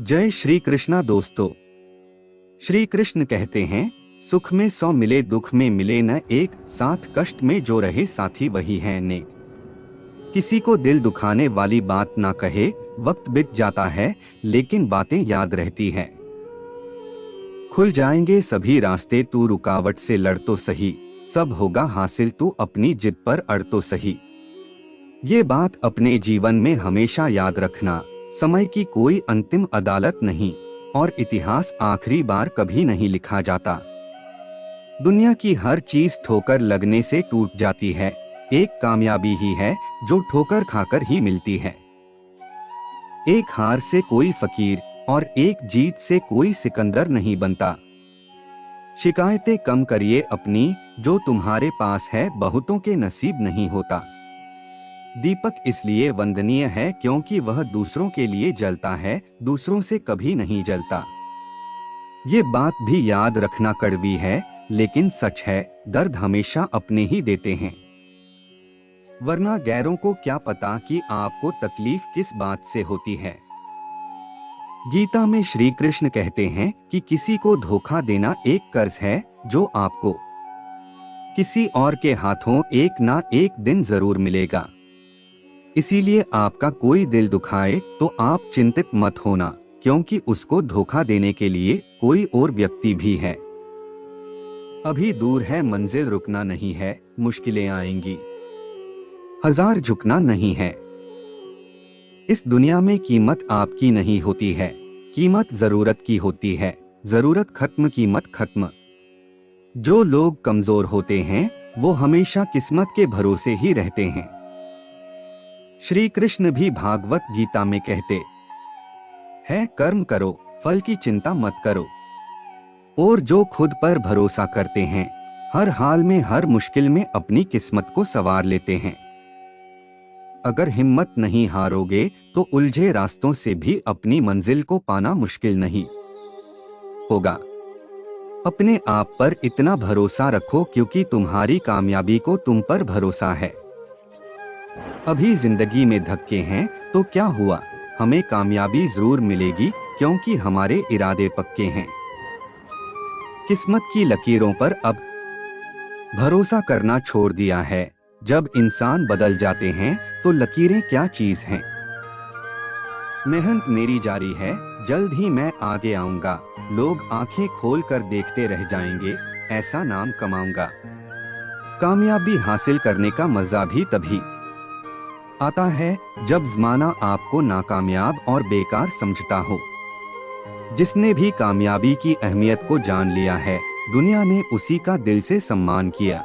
जय श्री कृष्णा दोस्तों। श्री कृष्ण कहते हैं, सुख में 100 मिले दुख में मिले न एक, साथ कष्ट में जो रहे साथी वही है नेक। किसी को दिल दुखाने वाली बात ना कहे, वक्त बीत जाता है लेकिन बातें याद रहती हैं। खुल जाएंगे सभी रास्ते, तू रुकावट से लड़ तो सही, सब होगा हासिल तू अपनी जिद पर अड़ तो सही। ये बात अपने जीवन में हमेशा याद रखना, समय की कोई अंतिम अदालत नहीं और इतिहास आखिरी बार कभी नहीं लिखा जाता। दुनिया की हर चीज ठोकर लगने से टूट जाती है, एक कामयाबी ही है जो ठोकर खाकर ही मिलती है। एक हार से कोई फकीर और एक जीत से कोई सिकंदर नहीं बनता। शिकायतें कम करिए अपनी, जो तुम्हारे पास है बहुतों के नसीब नहीं होता। दीपक इसलिए वंदनीय है क्योंकि वह दूसरों के लिए जलता है, दूसरों से कभी नहीं जलता। ये बात भी याद रखना कड़वी है लेकिन सच है, दर्द हमेशा अपने ही देते हैं, वरना गैरों को क्या पता कि आपको तकलीफ किस बात से होती है। गीता में श्री कृष्ण कहते हैं कि किसी को धोखा देना एक कर्ज है जो आपको किसी और के हाथों एक ना एक दिन जरूर मिलेगा। इसीलिए आपका कोई दिल दुखाए तो आप चिंतित मत होना, क्योंकि उसको धोखा देने के लिए कोई और व्यक्ति भी है। अभी दूर है मंजिल, रुकना नहीं है, मुश्किलें आएंगी, हजार झुकना नहीं है। इस दुनिया में कीमत आपकी नहीं होती है, कीमत जरूरत की होती है, जरूरत खत्म कीमत खत्म। जो लोग कमजोर होते हैं वो हमेशा किस्मत के भरोसे ही रहते हैं। श्री कृष्ण भी भागवत गीता में कहते हैं, कर्म करो फल की चिंता मत करो। और जो खुद पर भरोसा करते हैं हर हाल में हर मुश्किल में अपनी किस्मत को संवार लेते हैं। अगर हिम्मत नहीं हारोगे तो उलझे रास्तों से भी अपनी मंजिल को पाना मुश्किल नहीं होगा। अपने आप पर इतना भरोसा रखो क्योंकि तुम्हारी कामयाबी को तुम पर भरोसा है। अभी जिंदगी में धक्के हैं तो क्या हुआ, हमें कामयाबी जरूर मिलेगी क्योंकि हमारे इरादे पक्के हैं। किस्मत की लकीरों पर अब भरोसा करना छोड़ दिया है। जब इंसान बदल जाते हैं तो लकीरें क्या चीज हैं। मेहनत मेरी जारी है, जल्द ही मैं आगे आऊंगा, लोग आंखें खोल कर देखते रह जाएंगे, ऐसा नाम कमाऊंगा। कामयाबी हासिल करने का मजा भी तभी आता है जब ज़माना आपको नाकामयाब और बेकार समझता हो। जिसने भी कामयाबी की अहमियत को जान लिया है, दुनिया ने उसी का दिल से सम्मान किया।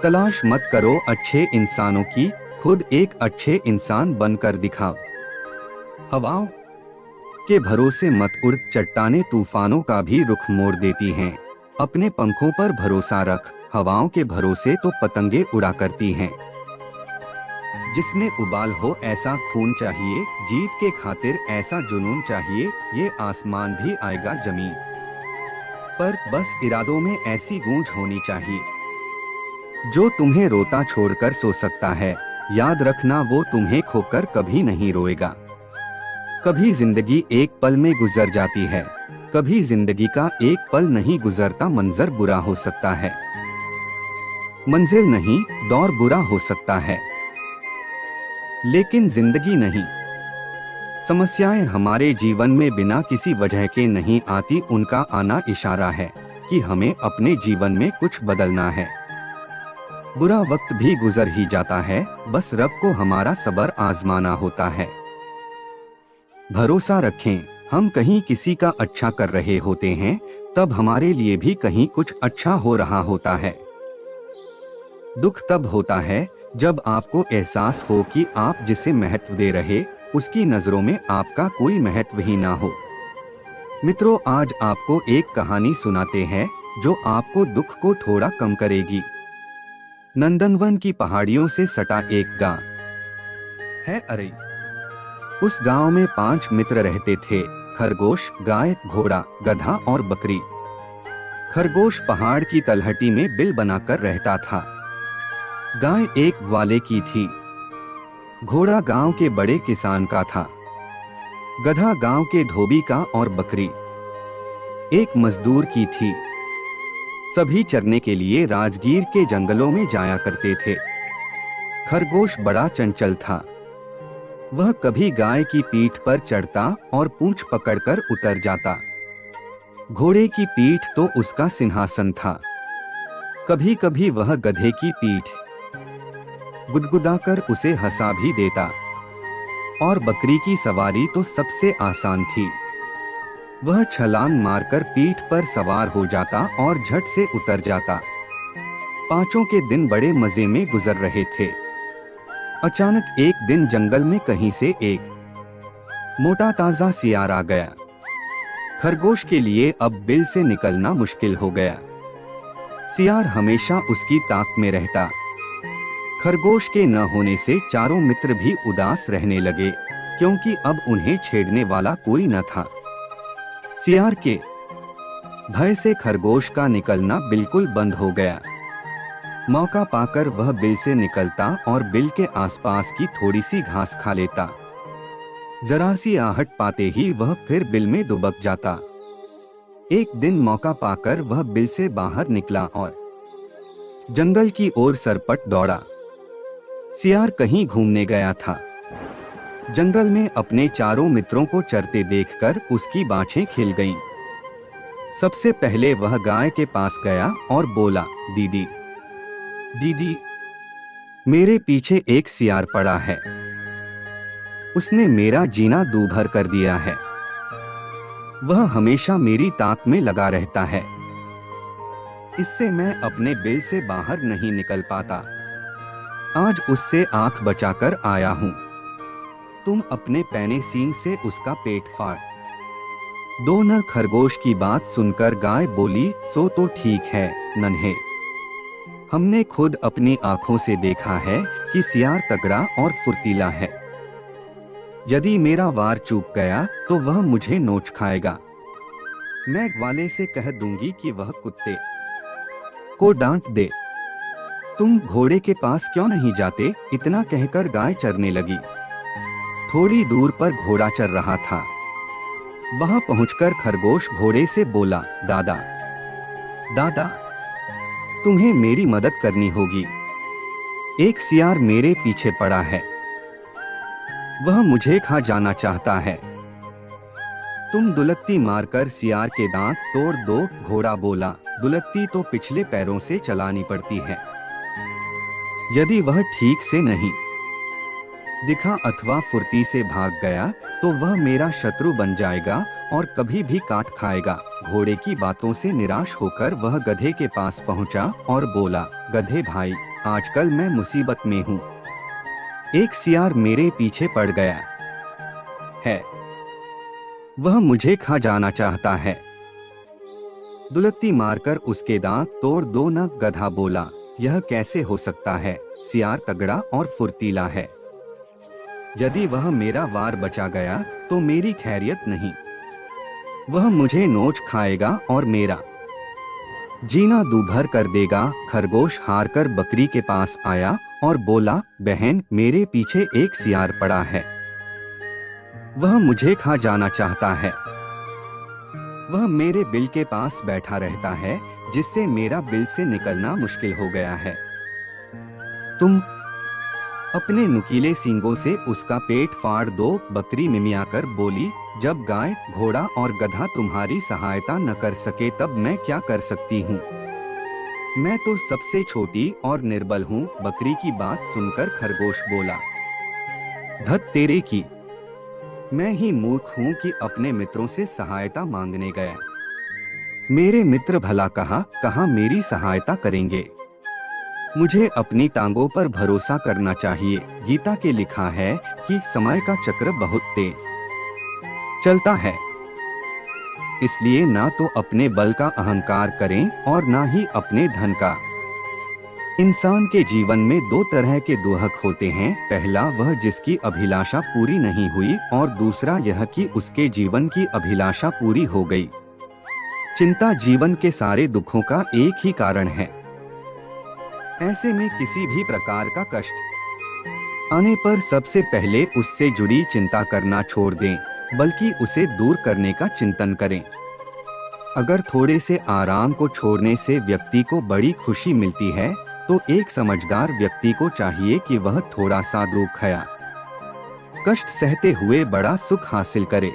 तलाश मत करो अच्छे इंसानों की, खुद एक अच्छे इंसान बनकर दिखाओ। हवाओं के भरोसे मत उड़, चट्टाने तूफानों का भी रुख मोड़ देती हैं। अपने पंखों पर भरोसा रख, हवाओं के भरोसे तो पतंगे उड़ा करती हैं। जिसमें उबाल हो ऐसा खून चाहिए, जीत के खातिर ऐसा जुनून चाहिए, ये आसमान भी आएगा जमीन पर, बस इरादों में ऐसी गूंज होनी चाहिए। जो तुम्हें रोता छोड़कर सो सकता है, याद रखना वो तुम्हें खोकर कभी नहीं रोएगा। कभी जिंदगी एक पल में गुजर जाती है, कभी जिंदगी का एक पल नहीं गुजरता, मंजर बुरा हो सकता है, मंजिल नहीं दौर बुरा हो सकता है, लेकिन जिंदगी नहीं। समस्याएं हमारे जीवन में बिना किसी वजह के नहीं आती, उनका आना इशारा है कि हमें अपने जीवन में कुछ बदलना है। बुरा वक्त भी गुजर ही जाता है, बस रब को हमारा सब्र आजमाना होता है। भरोसा रखें, हम कहीं किसी का अच्छा कर रहे होते हैं तब हमारे लिए भी कहीं कुछ अच्छा हो रहा होता है। दुख तब होता है जब आपको एहसास हो कि आप जिसे महत्व दे रहे उसकी नजरों में आपका कोई महत्व ही ना हो। मित्रों, आज आपको एक कहानी सुनाते हैं जो आपको दुख को थोड़ा कम करेगी। नंदनवन की पहाड़ियों से सटा एक गांव है अरे। उस गांव में 5 मित्र रहते थे, खरगोश, गाय, घोड़ा, गधा और बकरी। खरगोश पहाड़ की तलहटी में बिल बनाकर रहता था। गाय एक ग्वाले की थी, घोड़ा गांव के बड़े किसान का था। गधा गांव के धोबी का और बकरी एक मजदूर की थी। सभी चरने के लिए राजगीर के जंगलों में जाया करते थे। खरगोश बड़ा चंचल था। वह कभी गाय की पीठ पर चढ़ता और पूंछ पकड़कर उतर जाता। घोड़े की पीठ तो उसका सिंहासन था। कभी कभी वह गधे की पीठ गुदगुदाकर उसे हंसा भी देता। और बकरी की सवारी तो सबसे आसान थी। वह छलांग मारकर पीठ पर सवार हो जाता और झट से उतर जाता। पांचों के दिन बड़े मजे में गुजर रहे थे। अचानक एक दिन जंगल में कहीं से एक मोटा ताजा सियार आ गया। खरगोश के लिए अब बिल से निकलना मुश्किल हो गया। सियार हमेशा उसकी ताक में रहता। खरगोश के न होने से चारों मित्र भी उदास रहने लगे, क्योंकि अब उन्हें छेड़ने वाला कोई न था। सियार के भय से खरगोश का निकलना बिल्कुल बंद हो गया। मौका पाकर वह बिल से निकलता और बिल के आसपास की थोड़ी सी घास खा लेता। जरा सी आहट पाते ही वह फिर बिल में दुबक जाता। एक दिन मौका पाकर वह बिल से बाहर निकला और जंगल की ओर सरपट दौड़ा। सियार कहीं घूमने गया था। जंगल में अपने चारों मित्रों को चरते देखकर उसकी बाछें खिल गईं। सबसे पहले वह गाय के पास गया और बोला, दीदी दीदी, मेरे पीछे एक सियार पड़ा है। उसने मेरा जीना दूभर कर दिया है। वह हमेशा मेरी ताक में लगा रहता है। इससे मैं अपने बिल से बाहर नहीं निकल पाता। आज उससे आंख बचाकर आया हूं। तुम अपने पैने सींग से उसका पेट फाड़ दो न। खरगोश की बात सुनकर गाय बोली, सो तो ठीक है नन्हे। हमने खुद अपनी आंखों से देखा है कि सियार तगड़ा और फुर्तीला है। यदि मेरा वार चूक गया तो वह मुझे नोच खाएगा। मैं ग्वाले से कह दूंगी कि वह कुत्ते को डांट दे। तुम घोड़े के पास क्यों नहीं जाते? इतना कहकर गाय चरने लगी। थोड़ी दूर पर घोड़ा चर रहा था। वहां पहुंचकर खरगोश घोड़े से बोला, दादा दादा, तुम्हें मेरी मदद करनी होगी। एक सियार मेरे पीछे पड़ा है। वह मुझे खा जाना चाहता है। तुम दुलत्ती मारकर सियार के दांत तोड़ दो। घोड़ा बोला, दुलत्ती तो पिछले पैरों से चलानी पड़ती है। यदि वह ठीक से नहीं दिखा अथवा फुर्ती से भाग गया तो वह मेरा शत्रु बन जाएगा और कभी भी काट खाएगा। घोड़े की बातों से निराश होकर वह गधे के पास पहुंचा और बोला, गधे भाई, आजकल मैं मुसीबत में हूं। एक सियार मेरे पीछे पड़ गया है। वह मुझे खा जाना चाहता है। दुलत्ती मारकर उसके दांत तोड़ दो न। गधा बोला, यह कैसे हो सकता है? सियार तगड़ा और फुर्तीला है। यदि वह मेरा वार बचा गया तो मेरी खैरियत नहीं। वह मुझे नोच खाएगा और मेरा जीना दूभर कर देगा। खरगोश हारकर बकरी के पास आया और बोला, बहन, मेरे पीछे एक सियार पड़ा है। वह मुझे खा जाना चाहता है। वह मेरे बिल के पास बैठा रहता है, जिससे मेरा बिल से निकलना मुश्किल हो गया है। तुम अपने नुकीले सींगों से उसका पेट फाड़ दो। बकरी मिमियाकर बोली, जब गाय, घोड़ा और गधा तुम्हारी सहायता न कर सके तब मैं क्या कर सकती हूँ? मैं तो सबसे छोटी और निर्बल हूँ। बकरी की बात सुनकर खरगोश बोला, धत तेरे की, मैं ही मूर्ख हूँ कि अपने मित्रों से सहायता मांगने गया। मेरे मित्र भला कहाँ मेरी सहायता करेंगे? मुझे अपनी टांगों पर भरोसा करना चाहिए। गीता के लिखा है कि समय का चक्र बहुत तेज चलता है, इसलिए ना तो अपने बल का अहंकार करें और ना ही अपने धन का। इंसान के जीवन में दो तरह के दुहक होते हैं। पहला वह जिसकी अभिलाषा पूरी नहीं हुई और दूसरा यह कि उसके जीवन की अभिलाषा पूरी हो गई। चिंता जीवन के सारे दुखों का एक ही कारण है। ऐसे में किसी भी प्रकार का कष्ट आने पर सबसे पहले उससे जुड़ी चिंता करना छोड़ दें। बल्कि उसे दूर करने का चिंतन करें। अगर थोड़े से आराम को छोड़ने से व्यक्ति को बड़ी खुशी मिलती है, तो एक समझदार व्यक्ति को चाहिए कि वह थोड़ा सा दुख या कष्ट सहते हुए बड़ा सुख हासिल करे।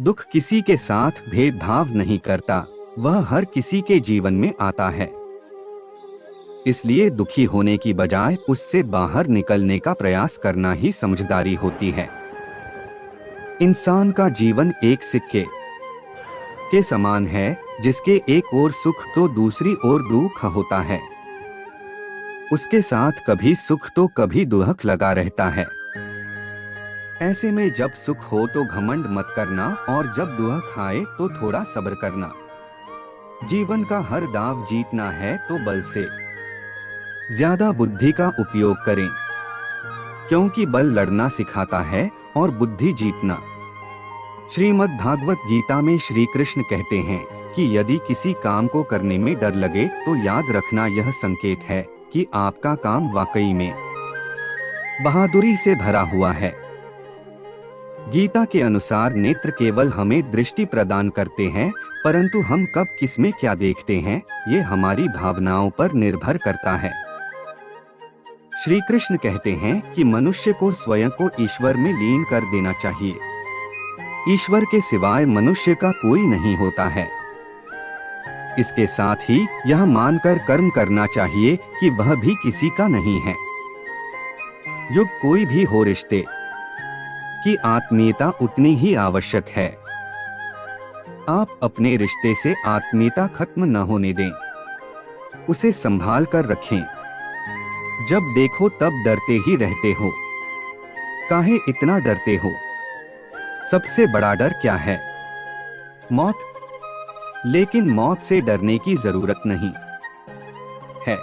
दुख किसी के साथ भेदभाव नहीं करता, वह हर किसी के जीवन में आता है। इसलिए दुखी होने की बजाय उससे बाहर निकलने का प्रयास करना ही समझदारी होती है। इंसान का जीवन एक सिक्के के समान है, जिसके एक ओर सुख तो दूसरी ओर दुख होता है। उसके साथ कभी सुख तो कभी दुख लगा रहता है। ऐसे में जब सुख हो तो घमंड मत करना, और जब दुख आए तो थोड़ा सब्र करना। जीवन का हर दांव जीतना है तो बल से ज्यादा बुद्धि का उपयोग करें, क्योंकि बल लड़ना सिखाता है और बुद्धि जीतना। श्रीमद् भागवत गीता में श्री कृष्ण कहते हैं कि यदि किसी काम को करने में डर लगे तो याद रखना यह संकेत है कि आपका काम वाकई में बहादुरी से भरा हुआ है। गीता के अनुसार नेत्र केवल हमें दृष्टि प्रदान करते हैं, परंतु हम कब किस में क्या देखते हैं, ये हमारी भावनाओं पर निर्भर करता है। श्री कृष्ण कहते हैं कि मनुष्य को स्वयं को ईश्वर में लीन कर देना चाहिए। ईश्वर के सिवाय मनुष्य का कोई नहीं होता है। इसके साथ ही यह मानकर कर्म करना चाहिए कि वह भी किसी का नहीं है। युग कोई भी हो, रिश्ते की आत्मीयता उतनी ही आवश्यक है। आप अपने रिश्ते से आत्मीयता खत्म न होने दें, उसे संभाल कर रखें। जब देखो तब डरते ही रहते हो, काहे इतना डरते हो? सबसे बड़ा डर क्या है? मौत। लेकिन मौत से डरने की जरूरत नहीं है।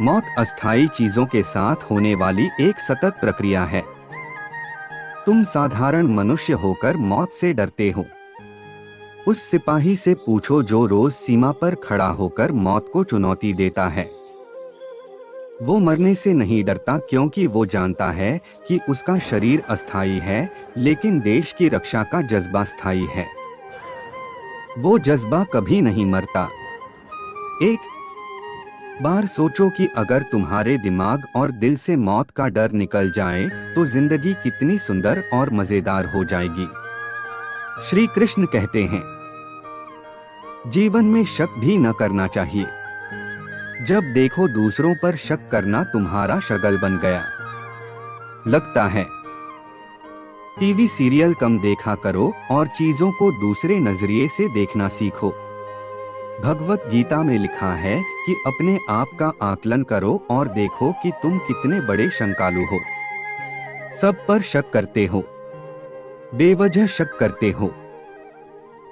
मौत अस्थायी चीजों के साथ होने वाली एक सतत प्रक्रिया है। तुम साधारण मनुष्य होकर मौत से डरते हो। उस सिपाही से पूछो जो रोज सीमा पर खड़ा होकर मौत को चुनौती देता है। वो मरने से नहीं डरता, क्योंकि वो जानता है कि उसका शरीर अस्थायी है, लेकिन देश की रक्षा का जज्बा स्थायी है। वो जज्बा कभी नहीं मरता। एक बार सोचो कि अगर तुम्हारे दिमाग और दिल से मौत का डर निकल जाए तो जिंदगी कितनी सुंदर और मजेदार हो जाएगी। श्री कृष्ण कहते हैं, जीवन में शक भी न करना चाहिए। जब देखो दूसरों पर शक करना तुम्हारा शगल बन गया। लगता है टीवी सीरियल कम देखा करो और चीजों को दूसरे नजरिए से देखना सीखो। भगवत गीता में लिखा है कि अपने आप का आकलन करो और देखो कि तुम कितने बड़े शंकालु हो। सब पर शक करते हो, बेवजह शक करते हो।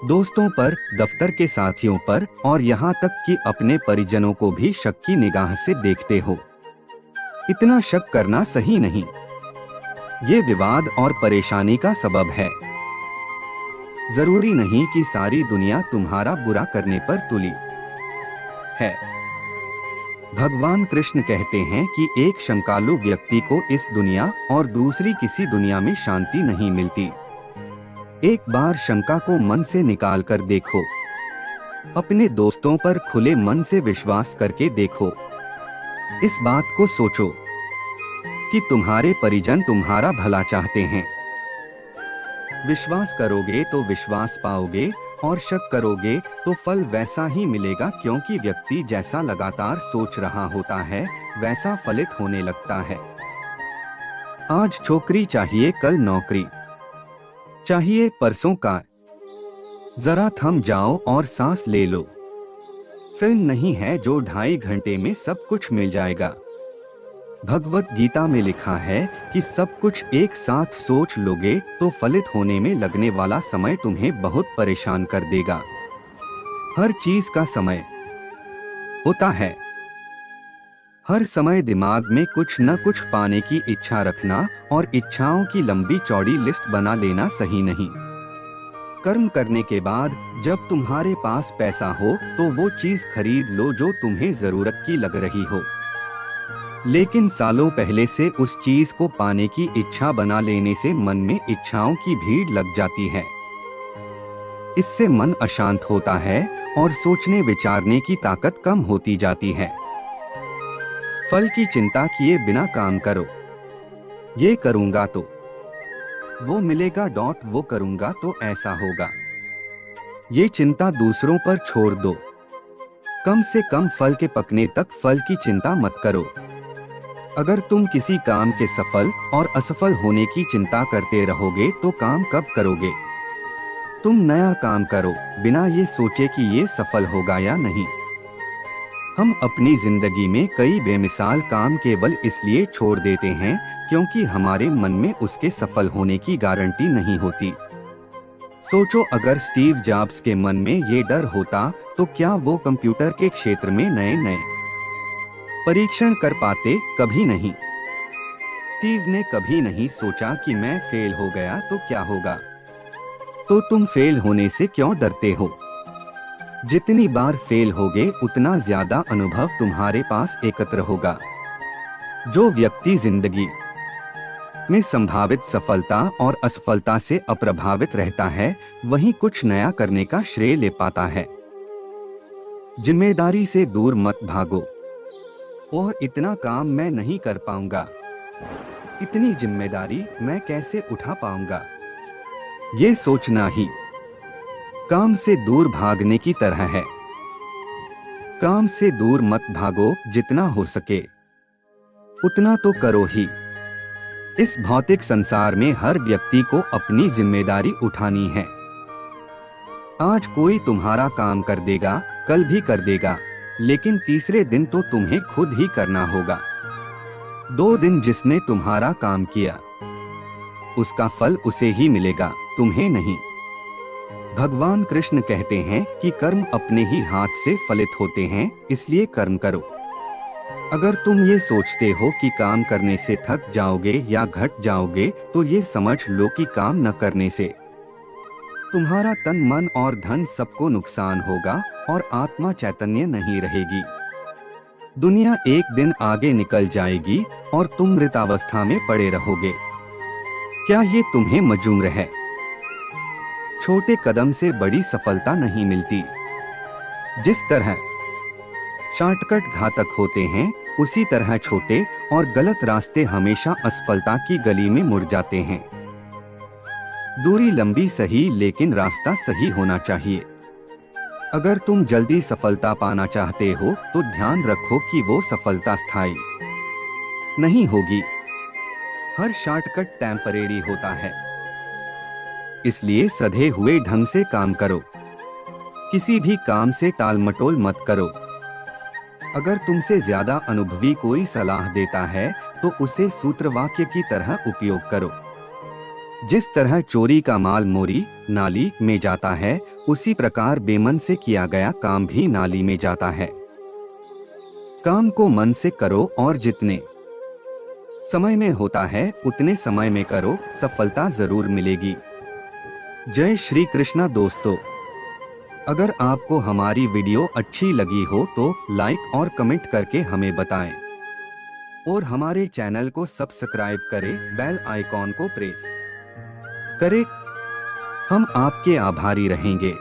दोस्तों पर, दफ्तर के साथियों पर, और यहाँ तक कि अपने परिजनों को भी शक की निगाह से देखते हो। इतना शक करना सही नहीं। ये विवाद और परेशानी का सबब है। जरूरी नहीं कि सारी दुनिया तुम्हारा बुरा करने पर तुली है। भगवान कृष्ण कहते हैं कि एक शंकालु व्यक्ति को इस दुनिया और दूसरी किसी दुनिया में शांति नहीं मिलती। एक बार शंका को मन से निकाल कर देखो। अपने दोस्तों पर खुले मन से विश्वास करके देखो। इस बात को सोचो कि तुम्हारे परिजन तुम्हारा भला चाहते हैं। विश्वास करोगे तो विश्वास पाओगे, और शक करोगे तो फल वैसा ही मिलेगा, क्योंकि व्यक्ति जैसा लगातार सोच रहा होता है वैसा फलित होने लगता है। आज छोकरी चाहिए, कल नौकरी चाहिए, परसों कार। जरा थम जाओ और सांस ले लो। फिल्म नहीं है जो 2.5 घंटे में सब कुछ मिल जाएगा। भगवत गीता में लिखा है कि सब कुछ एक साथ सोच लोगे तो फलित होने में लगने वाला समय तुम्हें बहुत परेशान कर देगा। हर चीज का समय होता है। हर समय दिमाग में कुछ न कुछ पाने की इच्छा रखना और इच्छाओं की लंबी चौड़ी लिस्ट बना लेना सही नहीं। कर्म करने के बाद जब तुम्हारे पास पैसा हो तो वो चीज खरीद लो जो तुम्हें जरूरत की लग रही हो। लेकिन सालों पहले से उस चीज को पाने की इच्छा बना लेने से मन में इच्छाओं की भीड़ लग जाती है। इससे मन अशांत होता है और सोचने विचारने की ताकत कम होती जाती है। फल की चिंता किए बिना काम करो। ये करूंगा तो वो मिलेगा, वो करूंगा तो ऐसा होगा। ये चिंता दूसरों पर छोड़ दो। कम से कम फल के पकने तक फल की चिंता मत करो। अगर तुम किसी काम के सफल और असफल होने की चिंता करते रहोगे तो काम कब करोगे? तुम नया काम करो बिना ये सोचे कि ये सफल होगा या नहीं। हम अपनी जिंदगी में कई बेमिसाल काम केवल इसलिए छोड़ देते हैं क्योंकि हमारे मन में उसके सफल होने की गारंटी नहीं होती। सोचो, अगर स्टीव जॉब्स के मन में ये डर होता तो क्या वो कंप्यूटर के क्षेत्र में नए नए परीक्षण कर पाते? कभी नहीं। स्टीव ने कभी नहीं सोचा कि मैं फेल हो गया तो क्या होगा। तो तुम फेल होने से क्यों डरते हो? जितनी बार फेल होगे उतना ज्यादा अनुभव तुम्हारे पास एकत्र होगा। जो व्यक्ति जिंदगी में संभावित सफलता और असफलता से अप्रभावित रहता है वही कुछ नया करने का श्रेय ले पाता है। जिम्मेदारी से दूर मत भागो। ओह, इतना काम मैं नहीं कर पाऊंगा, इतनी जिम्मेदारी मैं कैसे उठा पाऊंगा, ये सोचना ही काम से दूर भागने की तरह है। काम से दूर मत भागो, जितना हो सके उतना तो करो ही। इस भौतिक संसार में हर व्यक्ति को अपनी जिम्मेदारी उठानी है। आज कोई तुम्हारा काम कर देगा, कल भी कर देगा, लेकिन तीसरे दिन तो तुम्हें खुद ही करना होगा। 2 दिन जिसने तुम्हारा काम किया उसका फल उसे ही मिलेगा, तुम्हें नहीं। भगवान कृष्ण कहते हैं कि कर्म अपने ही हाथ से फलित होते हैं, इसलिए कर्म करो। अगर तुम ये सोचते हो कि काम करने से थक जाओगे या घट जाओगे तो ये समझ लो कि काम न करने से तुम्हारा तन मन और धन सबको नुकसान होगा और आत्मा चैतन्य नहीं रहेगी। दुनिया एक दिन आगे निकल जाएगी और तुम मृतावस्था में पड़े रहोगे। क्या ये तुम्हें मंजूर है? छोटे कदम से बड़ी सफलता नहीं मिलती। जिस तरह शॉर्टकट घातक होते हैं उसी तरह छोटे और गलत रास्ते हमेशा असफलता की गली में मुड़ जाते हैं। दूरी लंबी सही, लेकिन रास्ता सही होना चाहिए। अगर तुम जल्दी सफलता पाना चाहते हो तो ध्यान रखो कि वो सफलता स्थायी नहीं होगी। हर शॉर्टकट टेम्परेरी होता है, इसलिए सधे हुए ढंग से काम करो। किसी भी काम से टाल मटोल मत करो। अगर तुमसे ज्यादा अनुभवी कोई सलाह देता है तो उसे सूत्रवाक्य की तरह उपयोग करो। जिस तरह चोरी का माल मोरी नाली में जाता है उसी प्रकार बेमन से किया गया काम भी नाली में जाता है। काम को मन से करो और जितने समय में होता है उतने समय में करो, सफलता जरूर मिलेगी। जय श्री कृष्णा दोस्तों, अगर आपको हमारी वीडियो अच्छी लगी हो तो लाइक और कमेंट करके हमें बताएं और हमारे चैनल को सब्सक्राइब करें, बेल आइकॉन को प्रेस करें। हम आपके आभारी रहेंगे।